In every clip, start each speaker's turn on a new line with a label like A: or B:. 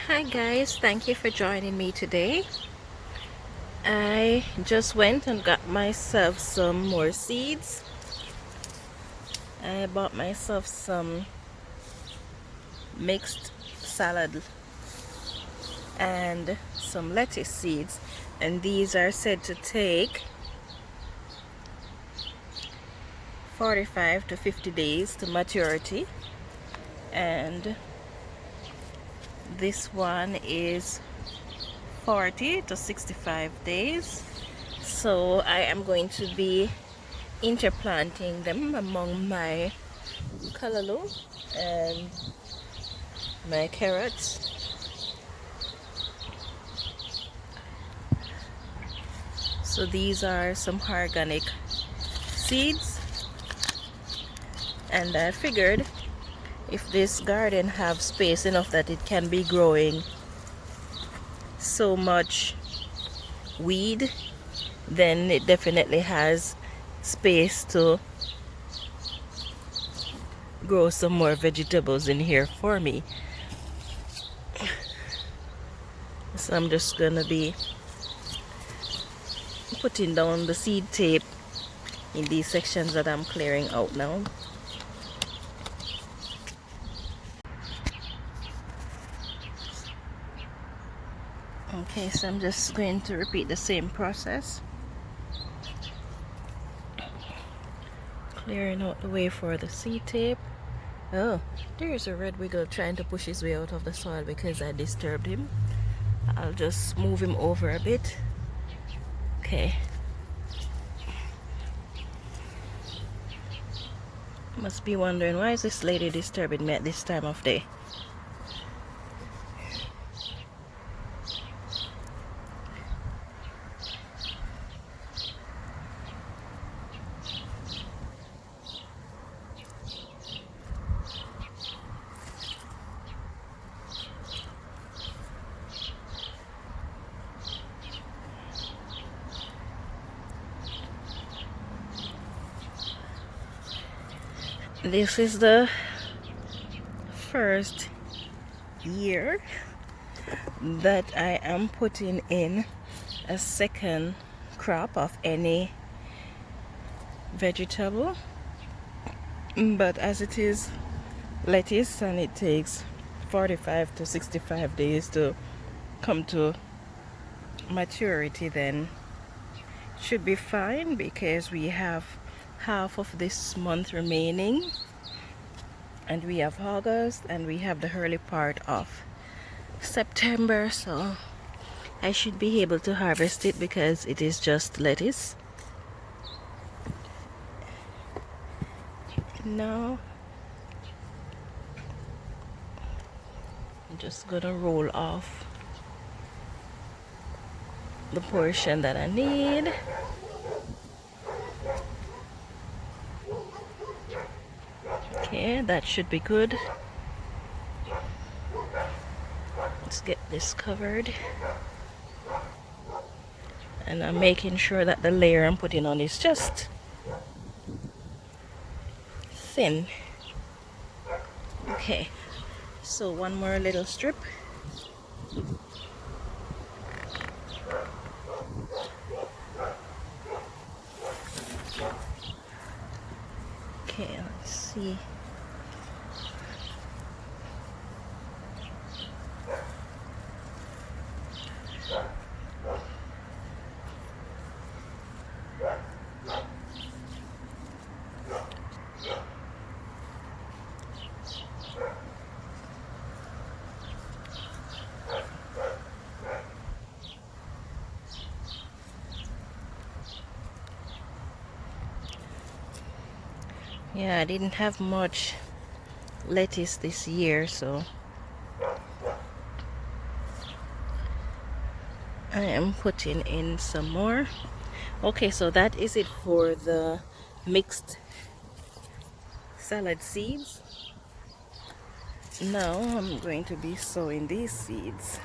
A: Hi guys, thank you for joining me today. I just went and got myself some more seeds. I bought myself some mixed salad and some lettuce seeds, and these are said to take 45 to 50 days to maturity, and this one is 40 to 65 days. So I am going to be interplanting them among my callaloo and my carrots. So these are some organic seeds, and I figured if this garden have space enough that it can be growing so much weed, then it definitely has space to grow some more vegetables in here for me. So I'm just gonna be putting down the seed tape in these sections that I'm clearing out now. Okay, so I'm just going to repeat the same process, clearing out the way for the seed tape. Oh, there's a red wiggle trying to push his way out of the soil because I disturbed him. I'll just move him over a bit. Okay. Must be wondering, why is this lady disturbing me at this time of day? This is the first year that I am putting in a second crop of any vegetable, but as it is lettuce and it takes 45 to 65 days to come to maturity, then it should be fine because we have half of this month remaining, and we have August and we have the early part of September, so I should be able to harvest it because it is just lettuce. Now I'm just gonna roll off the portion that I need. Okay, that should be good. Let's get this covered. And I'm making sure that the layer I'm putting on is just thin. Okay, so one more little strip. Okay, let's see. Yeah, I didn't have much lettuce this year, so I am putting in some more. Okay, so that is it for the mixed salad seeds. Now I'm going to be sowing these seeds.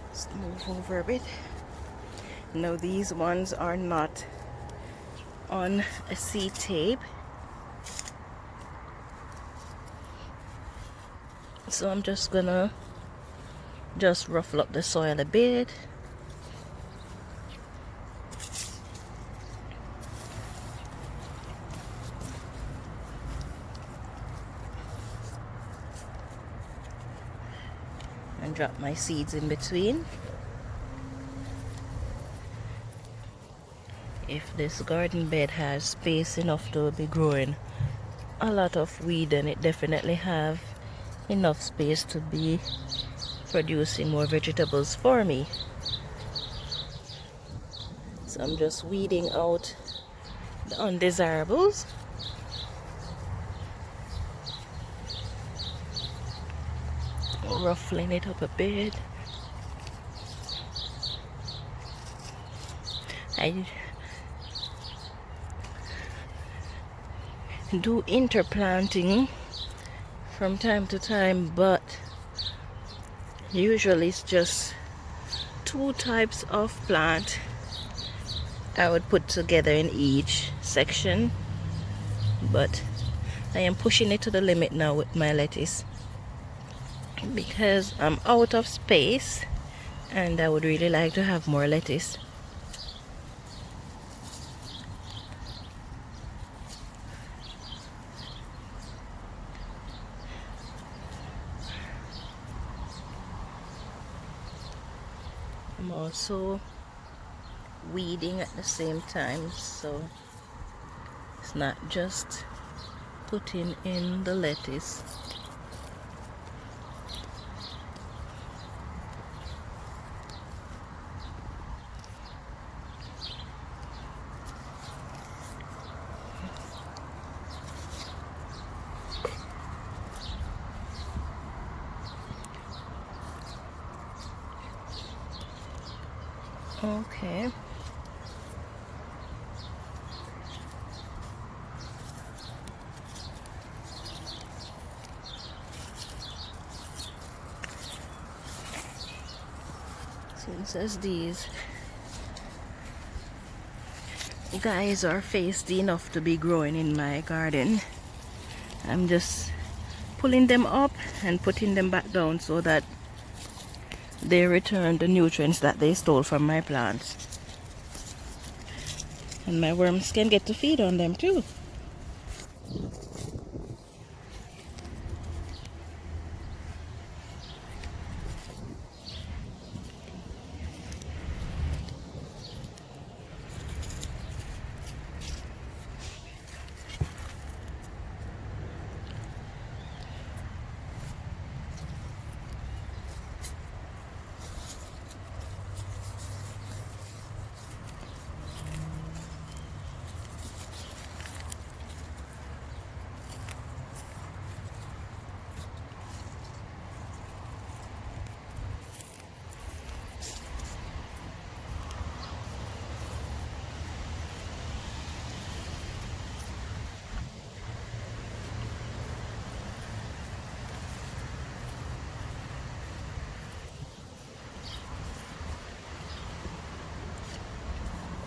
A: Let's move over a bit. No, these ones are not on a seed tape. So I'm just gonna ruffle up the soil a bit. And drop my seeds in between. If this garden bed has space enough to be growing a lot of weed, then it definitely have enough space to be producing more vegetables for me. So I'm just weeding out the undesirables. Ruffling it up a bit. I do interplanting from time to time, but usually it's just 2 types of plant I would put together in each section, but I am pushing it to the limit now with my lettuce because I'm out of space and I would really like to have more lettuce. I'm also weeding at the same time, so it's not just putting in the lettuce. Okay. Since as these guys are feisty enough to be growing in my garden, I'm just pulling them up and putting them back down so that they return the nutrients that they stole from my plants. And my worms can get to feed on them too.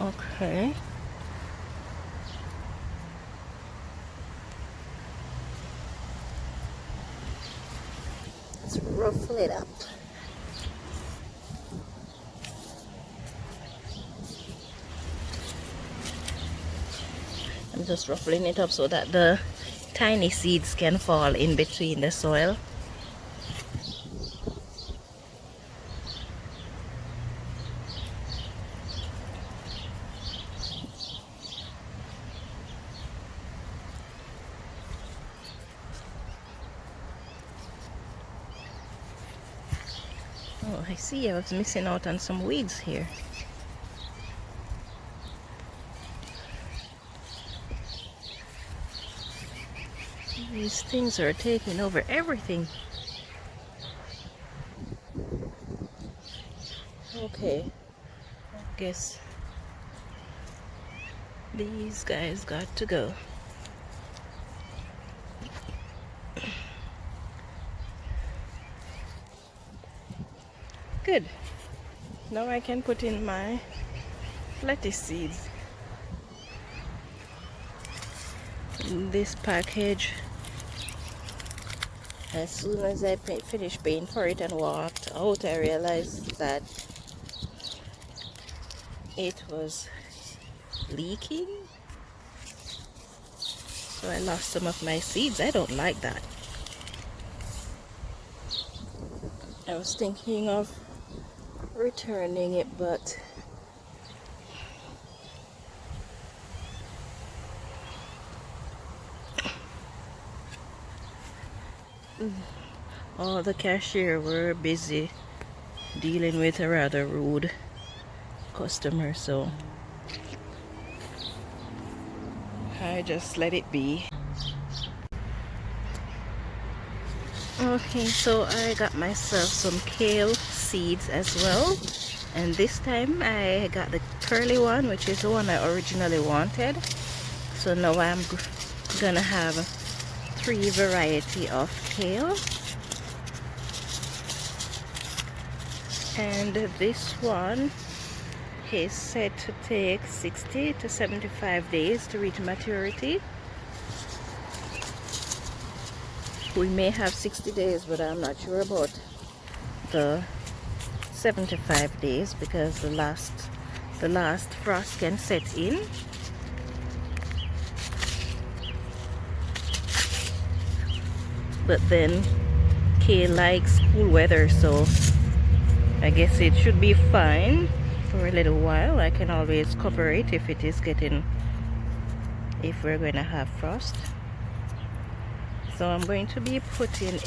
A: Okay. Let's ruffle it up. I'm just ruffling it up so that the tiny seeds can fall in between the soil. Oh, I see I was missing out on some weeds here. These things are taking over everything. Okay, I guess these guys got to go. Good. Now I can put in my lettuce seeds. This package As soon as I finished paying for it and walked out, I realized that it was leaking. So I lost some of my seeds. I don't like that. I was thinking of returning it, but all the cashier were busy dealing with a rather rude customer, so I just let it be. Okay, so I got myself some kale seeds as well, and this time I got the curly one, which is the one I originally wanted. So now I'm gonna have 3 variety of kale, and this one is said to take 60 to 75 days to reach maturity. We may have 60 days, but I'm not sure about the 75 days because the last frost can set in. But then kale likes cool weather, so I guess it should be fine for a little while. I can always cover it if we're going to have frost. So I'm going to be putting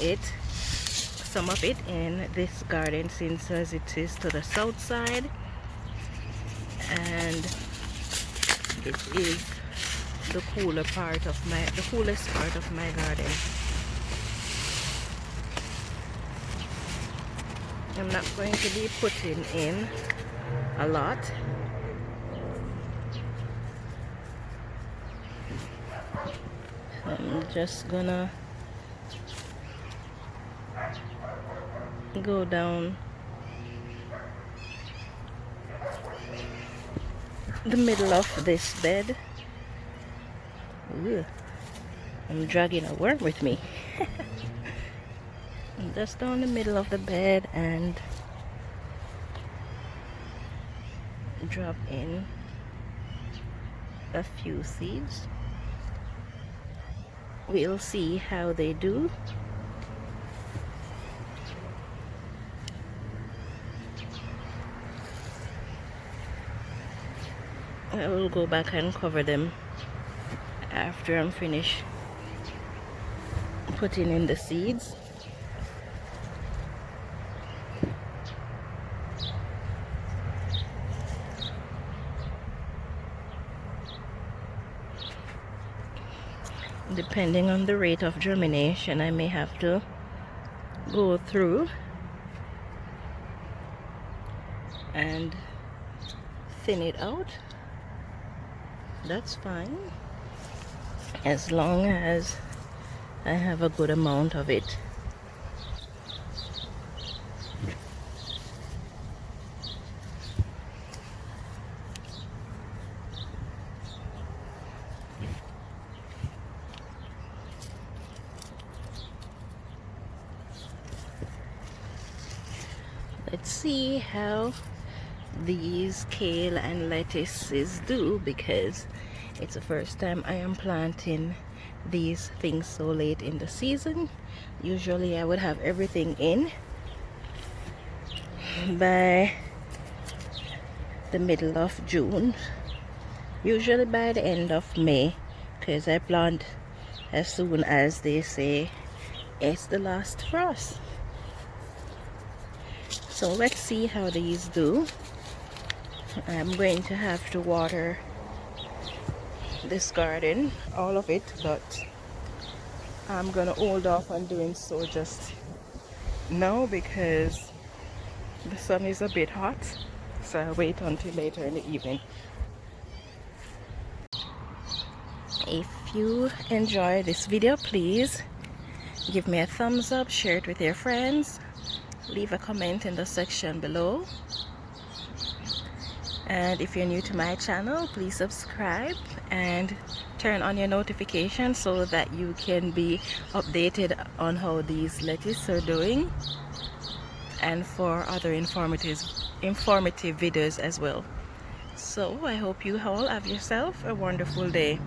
A: some of it in this garden, since as it is to the south side, and it is the coolest part of my garden. I'm not going to be putting in a lot. I'm just gonna go down the middle of this bed. Ooh, I'm dragging a worm with me. Just down the middle of the bed and drop in a few seeds. We'll see how they do. I will go back and cover them after I'm finished putting in the seeds. Depending on the rate of germination, I may have to go through and thin it out. That's fine, as long as I have a good amount of it. Let's see how these kale and lettuces do, because it's the first time I am planting these things so late in the season. Usually I would have everything in by the middle of June, usually by the end of May, because I plant as soon as they say it's the last frost. So let's see how these do. I'm going to have to water this garden, all of it, but I'm gonna hold off on doing so just now because the sun is a bit hot, so I'll wait until later in the evening. If you enjoy this video, please give me a thumbs up, share it with your friends, leave a comment in the section below, and if you're new to my channel, please subscribe and turn on your notifications so that you can be updated on how these lettuce are doing, and for other informative videos as well. So I hope you all have yourself a wonderful day.